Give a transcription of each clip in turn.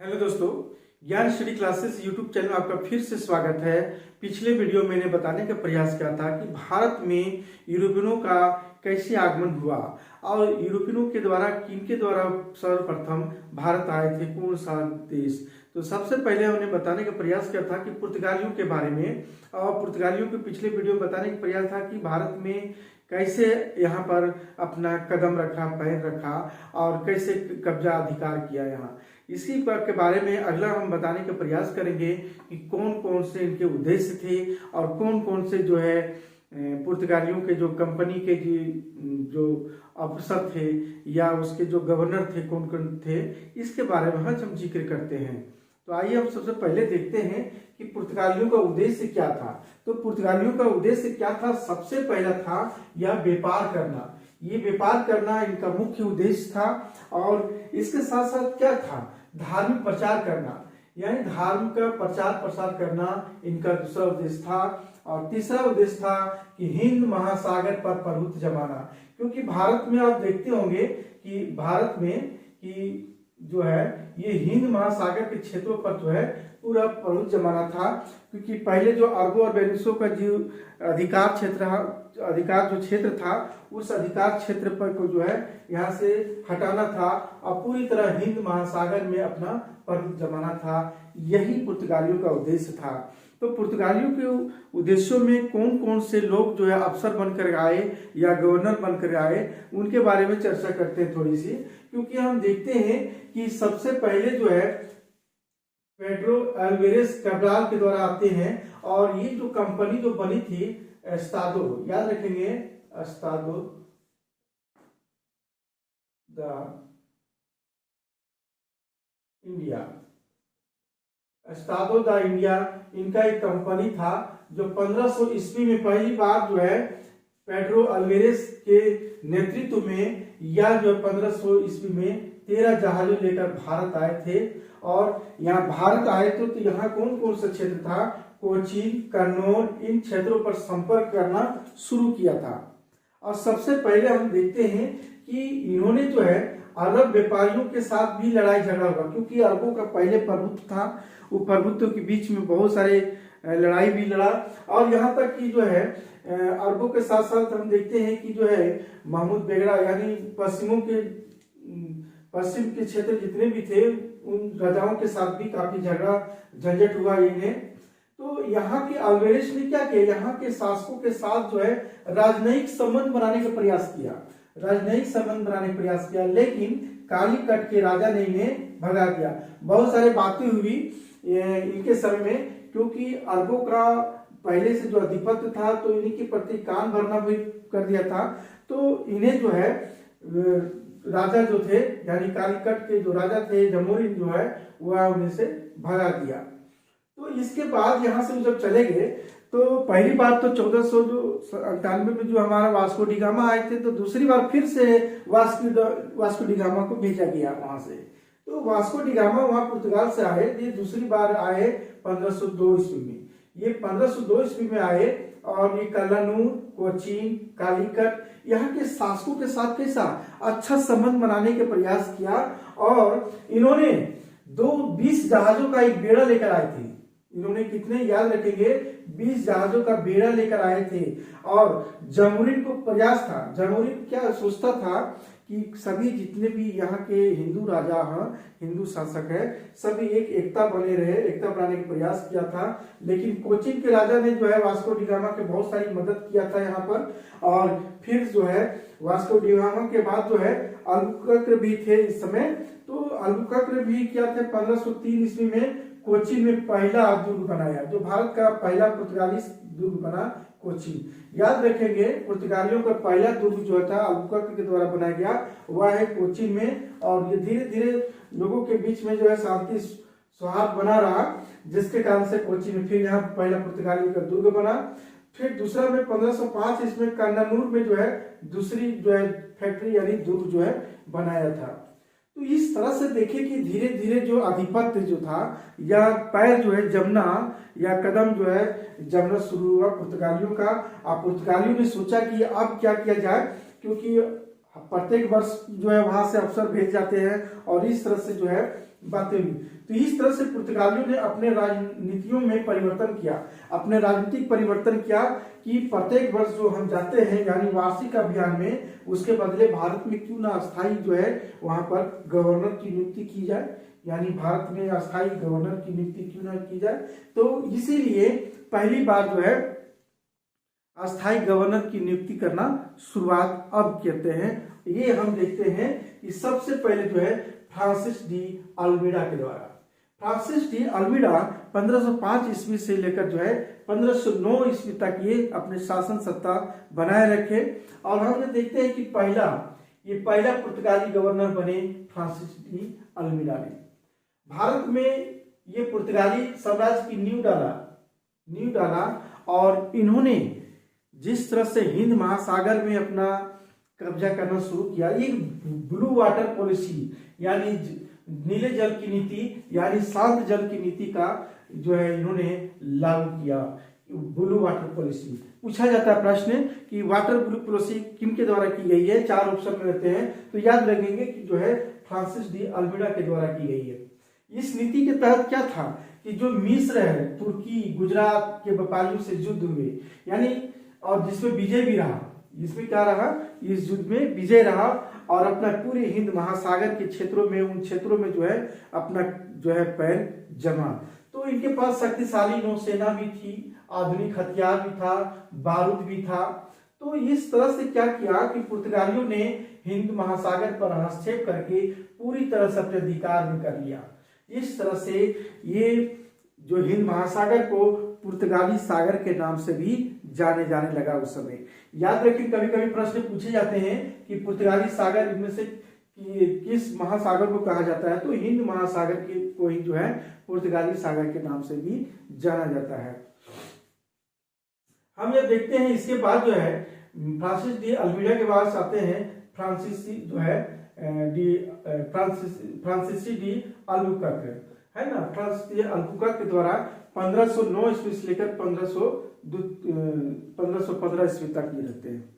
Hello दोस्तों, ज्ञान study classes YouTube channel में आपका फिर से स्वागत है। पिछले वीडियो में मैंने बताने का प्रयास किया था कि भारत में यूरोपियनों का कैसे आगमन हुआ और यूरोपियनों के द्वारा किनके द्वारा सर्वप्रथम भारत आए थे, कौन सा देश। तो सबसे पहले हमने बताने का प्रयास किया था कि पुर्तगालियों के बारे में, और पुर्तगालियों के पिछले वीडियो में बताने का प्रयास था कि भारत में कैसे यहाँ पर अपना कदम रखा, पैर रखा और कैसे कब्जा अधिकार किया यहाँ। इसी के बारे में अगला हम बताने का प्रयास करेंगे कि कौन कौन से इनके उद्देश्य थे और कौन कौन से जो है पुर्तगालियों के जो कंपनी के जो अफसर थे या उसके जो गवर्नर थे कौन कौन थे, इसके बारे में हम जिक्र करते हैं। तो आइए हम सबसे पहले देखते हैं कि पुर्तगालियों का उद्देश्य क्या था। तो पुर्तगालियों का उद्देश्य क्या था? सबसे पहला था यह व्यापार करना। ये व्यापार करना इनका मुख्य उद्देश्य था। और इसके साथ साथ क्या था? धार्मिक प्रचार करना, यानी धर्म का प्रचार प्रसार करना इनका दूसरा उद्देश्य था। और तीसरा उद्देश्य था कि हिंद महासागर पर प्रभुत्व जमाना, क्योंकि भारत में आप देखते होंगे कि भारत में कि जो है ये हिंद महासागर के क्षेत्रों पर जो है पूरा प्रभुत्व जमाना था। क्योंकि पहले जो अरबों और बेनिसों का जो अधिकार जो क्षेत्र था, उस अधिकार क्षेत्र पर को जो है यहाँ से हटाना था और पूरी तरह हिंद महासागर में अपना प्रभुत्व जमाना था। यही पुर्तगालियों का उद्देश्य था। तो पुर्तगालियों के उद्देश्यों में कौन कौन से लोग जो है अफसर बनकर आए या गवर्नर बनकर आए, उनके बारे में चर्चा करते हैं थोड़ी सी। क्योंकि हम देखते हैं कि सबसे पहले जो है पेड्रो अल्वेरेस कैब्राल के द्वारा आते हैं। और ये जो कंपनी जो बनी थी एस्टादो, याद रखेंगे, एस्टादो द इंडिया, एस्टादो द इंडिया इनका एक कंपनी था जो 1500 ईस्वी में पहली बार जो है पेड्रो अल्वेरेस के नेतृत्व में या जो 1500 ईस्वी में 13 जहाजों लेकर भारत आए थे। और यहाँ भारत आए तो यहाँ कौन कौन सा क्षेत्र था? कोचीन, कन्नौज, इन क्षेत्रों पर संपर्क करना शुरू किया था। और सबसे पहले हम देखते हैं कि इन्होंने जो है अरब व्यापारियों के साथ भी लड़ाई झगड़ा हुआ, क्योंकि अरबों का पहले प्रभुत्व था। वो प्रभुत्व के बीच में बहुत सारे लड़ाई भी लड़ा। और यहाँ तक कि जो है अरबों के साथ साथ हम देखते हैं कि जो है महमूद बेगड़ा, यानी पश्चिम के क्षेत्र जितने भी थे उन राजाओं के साथ भी काफी झगड़ा झंझट हुआ इन्हें। तो यहाँ के अल्वेरेस ने क्या किया? यहाँ के शासकों के साथ जो है राजनयिक संबंध बनाने का प्रयास किया, लेकिन कालीकट के राजा ने इन्हें भगा दिया। बहुत सारे बातें हुई इनके समय में, क्योंकि अरबों का पहले से जो अधिपत्य था तो इन्हीं के प्रति कान भरना भी कर दिया था। तो इन्हें जो है राजा जो थे, यानी कालीकट के जो राजा थे जमोरिन जो है, वह उन्हें से भगा दिया। तो इसके बाद यहाँ से जब चले गए तो पहली बार तो 1498 में जो हमारा वास्को डी गामा आए थे, तो दूसरी बार फिर से वास्को डी गामा को भेजा गया वहां से। तो वास्को डी गामा वहां पुर्तगाल से आए, ये दूसरी बार आए 1502 ईस्वी में। ये 1502 ईस्वी में आए और ये कल्लानूर, कोचीन, कालीकट यहाँ के शासकों के साथ कैसा अच्छा संबंध बनाने के प्रयास किया। और इन्होंने 20 जहाजों का एक बेड़ा लेकर आए थे। इन्होंने कितने, याद रखेंगे, 20 जहाजों का बेड़ा लेकर आए थे। और जमोरिन को प्रयास था, जमोरिन क्या सोचता था कि सभी जितने भी यहाँ के हिंदू राजा हैं, हिंदू शासक है, सभी एक एकता बने रहे, एकता बनाने का प्रयास किया था। लेकिन कोचीन के राजा ने जो है वास्को डी गामा के बहुत सारी मदद किया था यहाँ पर। और फिर जो है वास्को डी गामा के बाद जो है अल्बुकर्क भी थे इस समय। तो अल्बुकर्क भी क्या थे, 1503 ईस्वी में कोचीन में पहला दुर्ग बनाया, जो भारत का पहला पुर्तगाली दुर्ग बना कोचीन। याद रखेंगे, पुर्तगालियों का पहला दुर्ग जो था अल्बुकर्क के द्वारा बनाया गया, वह है कोचीन में। और ये धीरे धीरे लोगों के बीच में जो है शांति सौहार्द बना रहा, जिसके कारण से कोचीन में फिर यहाँ पहला पुर्तगाली का दुर्ग बना। फिर दूसरा में 1505 इसमें कन्नानूर में जो है दूसरी जो है फैक्ट्री यानी दुर्ग जो है बनाया था। तो इस तरह से देखे कि धीरे धीरे जो आधिपत्य जो था या पैर जो है जमना या कदम जो है जमना शुरू हुआ पुर्तगालियों का। और पुर्तगालियों ने सोचा कि अब क्या किया जाए, क्योंकि प्रत्येक वर्ष जो है वहां से अफसर भेज जाते हैं और इस तरह से जो है बातें हुई। तो इस तरह से पुर्तगालियों ने अपने राजनीतियों में परिवर्तन किया, अपने राजनीतिक परिवर्तन किया कि प्रत्येक वर्ष जो हम जाते हैं यानी वार्षिक अभियान में, उसके बदले भारत में क्यों ना अस्थायी जो है वहां पर गवर्नर की नियुक्ति की जाए, यानी भारत में अस्थायी गवर्नर की नियुक्ति क्यों ना की जाए। तो इसीलिए पहली बार जो है अस्थायी गवर्नर की नियुक्ति करना शुरुआत अब कहते हैं। ये हम देखते हैं कि सबसे पहले जो है फ्रांसिस डी अल्मीडा के द्वारा। फ्रांसिस डी अल्मीडा 1505 ईस्वी से लेकर जो है 1509 ईस्वी तक ये अपने शासन सत्ता बनाए रखे। और हम ये देखते हैं कि पहला पुर्तगाली गवर्नर बने फ्रांसिस डी अल्मीडा ने। भारत में ये पुर्तगाली साम्राज्य की नींव डाला और इन्होंने जिस तरह से हिंद महासागर में अपना कब्जा करना शुरू किया, एक ब्लू वाटर पॉलिसी यानी नीले जल की नीति यानी शांत जल की नीति का जो है इन्होंने लागू किया। ब्लू वाटर पॉलिसी पूछा जाता है प्रश्न कि वाटर ब्लू पॉलिसी किन के द्वारा की गई है, 4 ऑप्शन में रहते हैं, तो याद रखेंगे कि जो है फ्रांसिस डी अल्मीडा के द्वारा की गई है। इस नीति के तहत क्या था कि जो मिस्र है, तुर्की, गुजरात के व्यापारियों से युद्ध हुए, यानी और जिसमें विजय भी रहा, इसमें क्या रहा, इस युद्ध में विजय रहा और अपना पूरे हिंद महासागर के क्षेत्रों में, उन क्षेत्रों में जो है अपना जो है पैर जमा। तो इनके पास शक्तिशाली नौसेना भी थी, आधुनिक हथियार भी था, बारूद भी था। तो इस तरह से क्या किया कि पुर्तगालियों ने हिंद महासागर पर हस्तक्षेप करके पूरी तरह से अपने अधिकार में कर लिया। इस तरह से ये जो हिंद महासागर को पुर्तगाली सागर के नाम से भी जाने लगा उस समय। याद रखें, कभी कभी प्रश्न पूछे जाते हैं कि पुर्तगाली सागर इनमें से किस महासागर को कहा जाता है, तो हिंद महासागर को ही जो है पुर्तगाली सागर के नाम से भी जाना जाता है। हम ये देखते हैं इसके बाद जो है फ्रांसिस डी अल्मीडा के बाद आते हैं फ्रांसीसी डी अल्बुकर्क है ना। फ्रांसिस डी अल्बुकर्क के द्वारा 1509 ईस्वी से लेकर 1515 ईस्वी तक ये रहते हैं।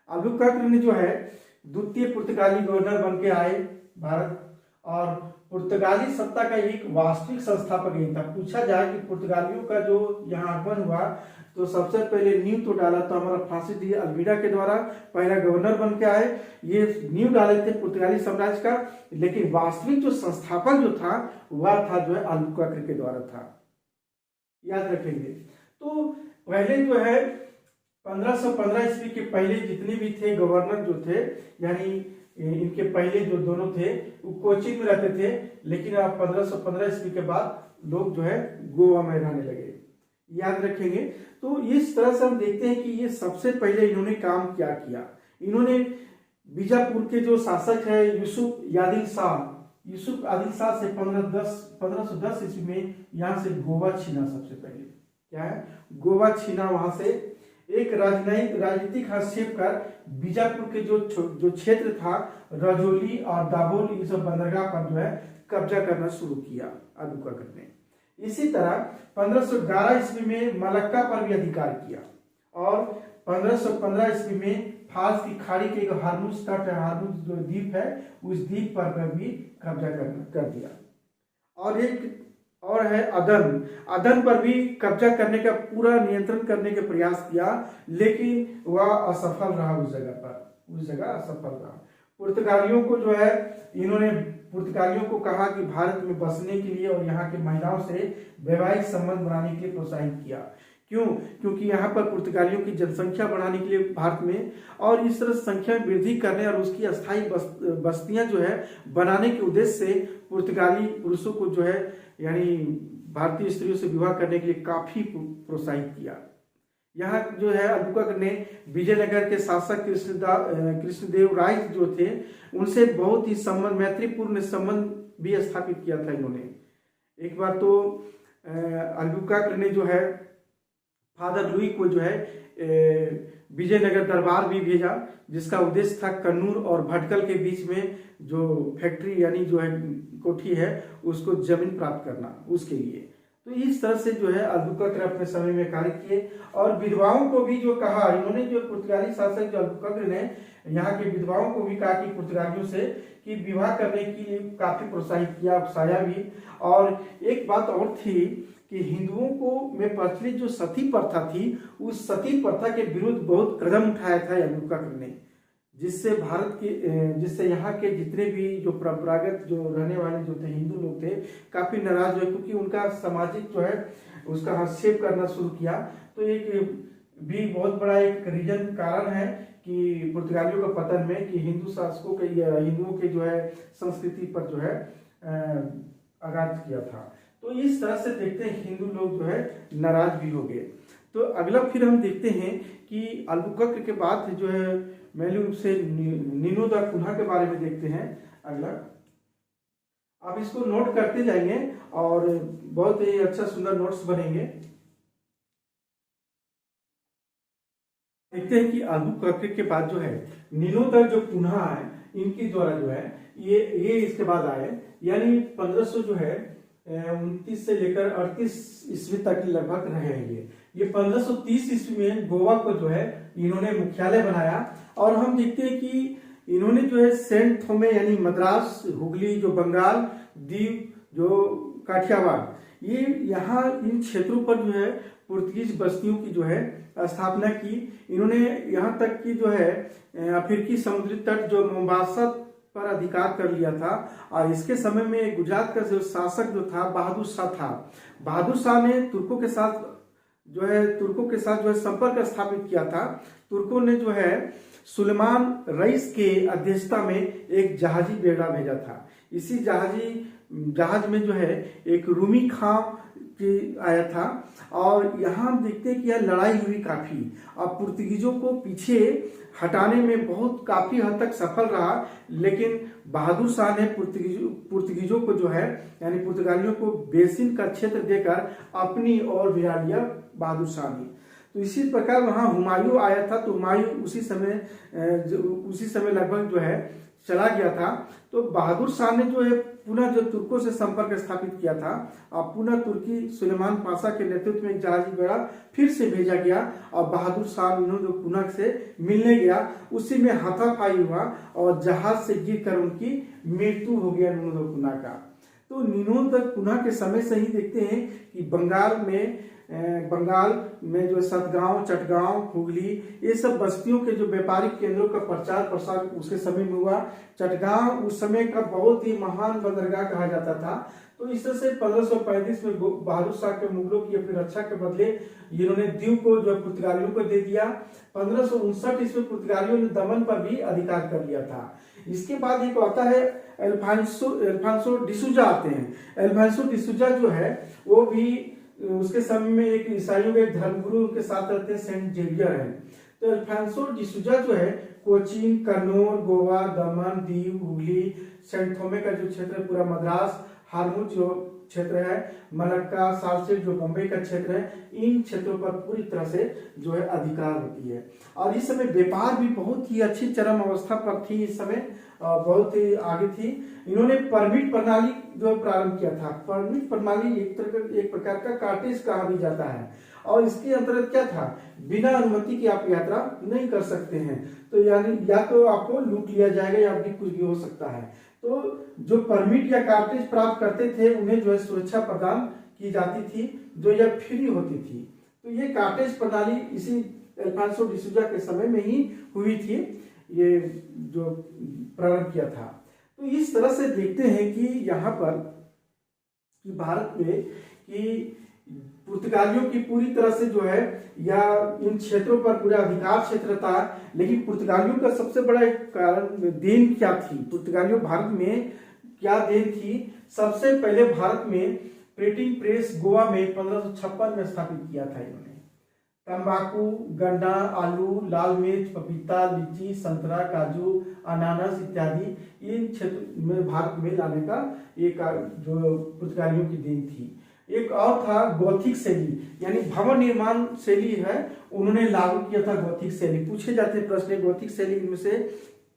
अल्बुकर्क ने जो है द्वितीय पुर्तगाली गवर्नर बन के आए भारत और पुर्तगाली सत्ता का एक वास्तविक संस्थापक ही था। पूछा जाए कि पुर्तगालियों का जो यहाँ आगमन हुआ तो सबसे पहले नींव तो डाला तो हमारा फ्रांसिस डी अल्मीडा के द्वारा पहला गवर्नर बन के आए, ये नींव डाले थे पुर्तगाली साम्राज्य का, लेकिन वास्तविक जो संस्थापक जो था वह था जो है अल्बुकर्क के द्वारा था। याद रखेंगे। तो पहले जो है 1515 ईस्वी के पहले जितने भी थे गवर्नर जो थे, यानी इनके पहले जो दोनों थे वो कोचीन में रहते थे, लेकिन अब 1515 ईस्वी के बाद लोग जो है गोवा में रहने लगे। याद रखेंगे। तो इस तरह से हम देखते हैं कि ये सबसे पहले इन्होंने काम क्या किया। इन्होंने बीजापुर के जो शासक है यूसुफ आदिल शाह से 1510 ईस्वी में यहाँ से गोवा छीना। सबसे पहले क्या है, गोवा छीना। वहां से एक राजनीतिक हस्तक्षेप कर बीजापुर के जो क्षेत्र था रजौली और दाभोल, इन सब बंदरगाह पर जो है कब्जा करना शुरू किया अल्बुकर्क ने। इसी तरह 1511 ईस्वी में मलक्का पर भी अधिकार किया और 1515 ईस्वी में फारस की खाड़ी के हार्मुज तट, हार्मुज जो द्वीप है, उस द्वीप पर भी कब्जा कर दिया। और है अदन पर भी कब्जा करने का पूरा नियंत्रण करने के प्रयास किया, लेकिन वह असफल रहा। उस जगह असफल रहा। पुर्तगालियों को जो है इन्होंने पुर्तगालियों को कहा कि भारत में बसने के लिए और यहाँ के महिलाओं से वैवाहिक संबंध बनाने के लिए प्रोत्साहित किया। क्यों? क्योंकि यहाँ पर पुर्तगालियों की जनसंख्या बढ़ाने के लिए भारत में, और इस तरह संख्या में वृद्धि करने और उसकी अस्थायी बस्तियां जो है बनाने के उद्देश्य से पुर्तगाली पुरुषों को जो है यानी भारतीय स्त्रियों से विवाह करने के लिए काफी प्रोत्साहित किया। यहाँ जो है अल्बुकर्क ने विजयनगर के शासक कृष्णदेव राय जो थे उनसे बहुत ही मैत्रीपूर्ण संबंध भी स्थापित किया था इन्होंने। एक बार तो अल्बुकर्क ने जो है फादर लुई को जो है विजयनगर दरबार भी भेजा, जिसका उद्देश्य था कन्नूर और भटकल के बीच में जो फैक्ट्री यानी जो है कोठी है उसको जमीन प्राप्त करना उसके लिए। तो इस तरह से जो है अल्बुकर्क अपने समय में कार्य किए। और विधवाओं को भी जो कहा इन्होंने, जो पुर्तगाली शासक जो अल्बुकर्क ने यहाँ के विधवाओं को भी कहा कि पुर्तगालियों से कि विवाह करने के लिए काफी प्रोत्साहित किया, उकसाया भी। और एक बात और थी कि हिंदुओं को में प्रचलित जो सती प्रथा थी, उस सती प्रथा के विरुद्ध बहुत कदम उठाया था अल्बुकर्क ने, जिससे यहाँ के जितने भी जो परंपरागत जो रहने वाले जो थे हिंदू लोग थे काफी नाराज हुए, क्योंकि उनका सामाजिक जो है उसका हस्तक्षेप करना शुरू किया। तो एक भी बहुत बड़ा एक रीजन कारण है कि पुर्तगालियों का पतन में, कि हिंदू शासकों के हिंदुओं के जो है संस्कृति पर जो है आघात किया था। तो इस तरह से देखते हैं हिंदू लोग जो है नाराज भी हो गए। तो अगला फिर हम देखते हैं कि अल्बुकर्क के बाद जो है मैंने रूप से निनो द कुन्हा के बारे में देखते हैं। अगला आप इसको नोट करते जाएंगे और बहुत ही अच्छा सुंदर नोट्स बनेंगे। देखते हैं कि अल्बुकर्क के बाद जो है निनो द जो कुन्हा है, इनके द्वारा जो है ये इसके बाद आए, यानी 1500 जो है 29 से लेकर 38 ईस्वी तक लगभग रहे हैं। ये 1530 ईस्वी में गोवा को जो है इन्होंने मुख्यालय बनाया। और हम देखते हैं कि इन्होंने जो है सेंट थोमे यानी मद्रास, हुगली जो बंगाल, दीव जो काठियावाड़, ये यहाँ इन क्षेत्रों पर जो है पुर्तगीज बस्तियों की जो है स्थापना की। इन्होंने यहाँ तक कि जो है अफ्रीकी समुद्री तट जो मोम्बासा पर अधिकार कर लिया था। और इसके समय में गुजरात का जो शासक जो था बहादुर शाह था। बहादुर शाह ने तुर्कों के साथ जो है संपर्क स्थापित किया था। तुर्कों ने जो है सुलेमान रईस के अध्यक्षता में एक जहाजी बेड़ा भेजा था। इसी जहाज में जो है एक रूमी खां आया था। और यहाँ हम देखते हैं कि यह लड़ाई हुई काफी, और पुर्तगीजों को पीछे हटाने में बहुत काफी हद तक सफल रहा। लेकिन बहादुर शाह ने पुर्तगीजों को जो है यानी पुर्तगालियों को बेसिन का क्षेत्र देकर अपनी ओर भिड़ा लिया बहादुर शाह ने। तो इसी प्रकार वहां हुमायूं आया था। तो हुमायूं उसी समय लगभग जो है चला गया था। तो बहादुर शाह ने जो है पुनः जो तुर्कों से संपर्क स्थापित किया था और पुनः तुर्की सुलेमान पाशा के नेतृत्व में एक जहाजी बेड़ा फिर से भेजा गया। और बहादुर शाह जो पुनः से मिलने गया, उसी में हाथापाई हुआ और जहाज से गिरकर उनकी मृत्यु हो गया निनो द कुन्हा का। तो निनो द कुन्हा के समय से ही देखते हैं कि बंगाल में जो सतगांव, चटगांव, हुगली, ये सब बस्तियों के जो व्यापारिक केंद्रों का प्रचार प्रसार उसके समय में हुआ। चटगांव उस समय का बहुत ही महान बंदरगाह कहा जाता था। तो इस तरह से 1535 में बहादुर शाह के मुगलों की अपनी रक्षा के बदले इन्होंने दीव को जो पुर्तगालियों को दे दिया। 1559 ईस्वी में पुर्तगालियों ने दमन पर भी अधिकार कर लिया था। इसके बाद एक आता है अल्फांसो डिसूजा आते हैं। अल्फांसो डिसूजा जो है वो भी उसके समय में एक ईसाइयों के धर्मगुरु उनके साथ रहते हैं, सेंट जेवियर है। तो अल्फांसो डिसूजा जो है कोचीन, कन्नौज, गोवा, दमन, दीव, हुगली, सेंट थोमे का जो क्षेत्र है पूरा, मद्रास, हारमुज जो क्षेत्र है, मलक्का, सालसेट जो बम्बई का क्षेत्र है, इन क्षेत्रों पर पूरी तरह से जो है अधिकार होती है। और इस समय व्यापार भी बहुत ही अच्छी चरम अवस्था पर थी, इस समय बहुत ही आगे थी। इन्होंने परमिट प्रणाली जो प्रारंभ किया था। परमिट प्रणाली एक प्रकार का कार्टेज कहा भी जाता है। और इसके अंतर्गत क्या था, बिना अनुमति की आप यात्रा नहीं कर सकते हैं। तो यानी या तो आपको लूट लिया जाएगा या भी कुछ भी हो सकता है। तो जो परमिट या कार्टेज प्राप्त करते थे उन्हें जो है सुरक्षा प्रदान की जाती थी, जो यह फ्री होती थी। तो ये कार्टेज प्रणाली इसी अल्फांसो डिसूजा के समय में ही हुई थी, ये जो प्रारंभ किया था। तो इस तरह से देखते हैं कि यहाँ पर कि भारत में कि पुर्तगालियों की पूरी तरह से जो है या इन क्षेत्रों पर पूरा अधिकार क्षेत्र था। लेकिन पुर्तगालियों का सबसे बड़ा एक कारण देन क्या थी, पुर्तगालियों भारत में क्या देन थी। सबसे पहले भारत में प्रिंटिंग प्रेस गोवा में 1556 में स्थापित किया था इन्होंने। तंबाकू, गन्ना, आलू, लाल मिर्च, पपीता, लीची, संतरा, काजू, अनानास इत्यादि इन क्षेत्र में भारत में लाने का एक जो पुर्तगालियों की देन थी। एक और था गॉथिक शैली, यानी भवन निर्माण शैली है, उन्होंने लागू किया था गॉथिक शैली। पूछे जाते प्रश्न गॉथिक शैली में से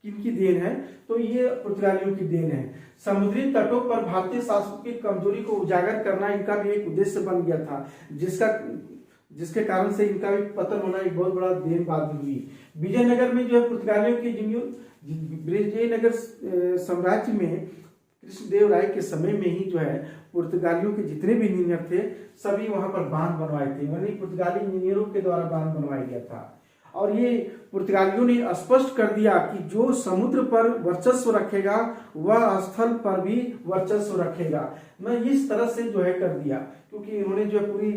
किनकी देन है, तो ये पुर्तगालियों की देन है। समुद्री तटों पर भारतीय शासकों की कमजोरी को उजागर करना इनका भी एक उद्देश्य बन गया था, जिसके कारण से इनका भी पतन होना एक बहुत बड़ा देन बाद में हुई। विजयनगर में जो है पुर्तगालियों की विजयनगर साम्राज्य में कृष्णदेव राय के समय में ही जो है पुर्तगालियों के जितने भी इंजीनियर थे सभी वहां पर बांध बनवाए थे, यानी पुर्तगाली इंजीनियरों के द्वारा बांध बनवाया गया था। और ये पुर्तगालियों ने स्पष्ट कर दिया कि जो समुद्र पर वर्चस्व रखेगा वह स्थल पर भी वर्चस्व रखेगा। मैं इस तरह से जो है कर दिया, क्योंकि इन्होंने जो है पूरी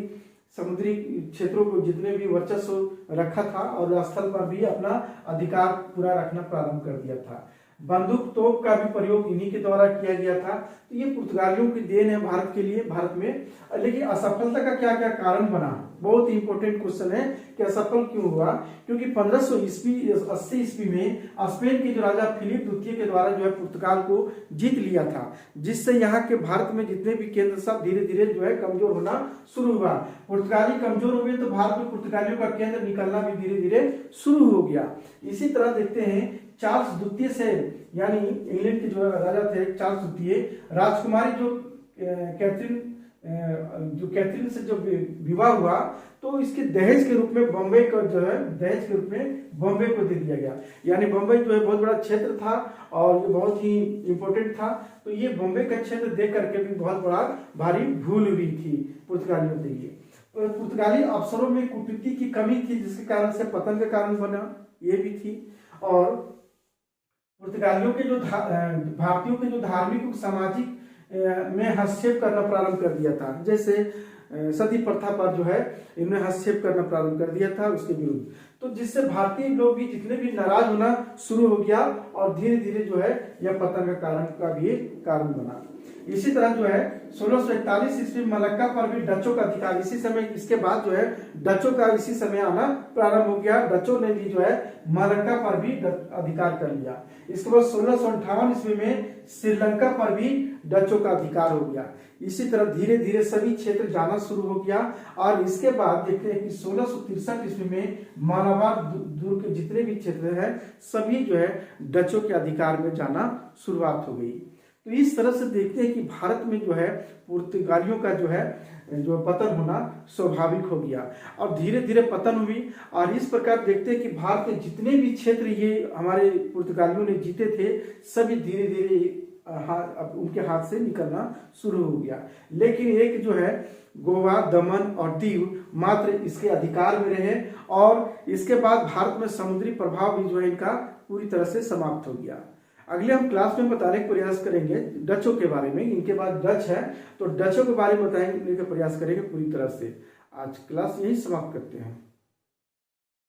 समुद्री क्षेत्रों को जितने भी वर्चस्व रखा था और स्थल पर भी अपना अधिकार पूरा रखना प्रारंभ कर दिया था। बंदूक तोप का भी प्रयोग इन्हीं के द्वारा किया गया था। तो ये पुर्तगालियों की देन है भारत के लिए, भारत में। लेकिन असफलता का क्या क्या कारण बना, बहुत ही इंपॉर्टेंट क्वेश्चन है कि असफल क्यों हुआ। क्योंकि 1580 ईस्वी में स्पेन के जो राजा फिलिप द्वितीय के द्वारा जो है पुर्तगाल को जीत लिया था, जिससे यहाँ के भारत में जितने भी केंद्र सब धीरे धीरे जो है कमजोर होना शुरू हुआ। पुर्तगाली कमजोर हो गए तो भारत में पुर्तगालियों का केंद्र निकलना भी धीरे धीरे शुरू हो गया। इसी तरह देखते हैं चार्ल्स द्वितीय से, यानी इंग्लैंड के जो राजा थे चार्ल्स द्वितीय, राजकुमारी जो कैथरीन से जो विवाह हुआ तो इसके दहेज के रूप में बॉम्बे को जो है दहेज के रूप में बॉम्बे को दे दिया गया। यानी बॉम्बे जो है बहुत बड़ा क्षेत्र था और ये बहुत ही इंपॉर्टेंट था, तो ये बॉम्बे का क्षेत्र देख करके भी बहुत बड़ा भारी भूल हुई थी पुर्तगालियों के लिए। पुर्तगाली अफसरों में कूटनीति की कमी थी, जिसके कारण से पतन का कारण बना, ये भी थी। और पुर्तगालियों के जो भारतीयों के जो धार्मिक और सामाजिक में हस्तक्षेप करना प्रारंभ कर दिया था, जैसे सती प्रथा पर जो है इन्होंने हस्तक्षेप करना प्रारंभ कर दिया था उसके विरुद्ध, तो जिससे भारतीय लोग भी जितने भी नाराज होना शुरू हो गया और धीरे धीरे जो है यह पतन का भी कारण बना। इसी तरह जो है 1641 ईस्वी मलक्का पर भी डचों का अधिकार, इसी समय इसके बाद जो है डचों का इसी समय आना प्रारंभ हो गया। डचों ने भी जो है मलक्का पर भी अधिकार कर लिया। इसके बाद 1658 ईस्वी में श्रीलंका पर भी डचों का अधिकार हो गया। इसी तरह धीरे धीरे सभी क्षेत्र जाना शुरू हो गया। और इसके बाद देखते हैं कि 1663 ईस्वी में मालाबार दूर के जितने भी क्षेत्र हैं सभी जो है डचों के अधिकार में जाना शुरुआत हो गई। तो इस तरह से देखते हैं कि भारत में जो है पुर्तगालियों का जो पतन होना स्वाभाविक हो गया और धीरे धीरे पतन हुई। और इस प्रकार देखते हैं कि भारत के जितने भी क्षेत्र ये हमारे पुर्तगालियों ने जीते थे सभी धीरे धीरे उनके हाथ से निकलना शुरू हो गया। लेकिन एक जो है गोवा, दमन और दीव मात्र इसके अधिकार में रहे और इसके बाद भारत में समुद्री प्रभाव भी जो है इनका पूरी तरह से समाप्त हो गया। अगले हम क्लास में बताने का प्रयास करेंगे डचों के बारे में। इनके बाद डच है तो डचों के बारे में बताने का प्रयास करेंगे पूरी तरह से। आज क्लास यही समाप्त करते हैं।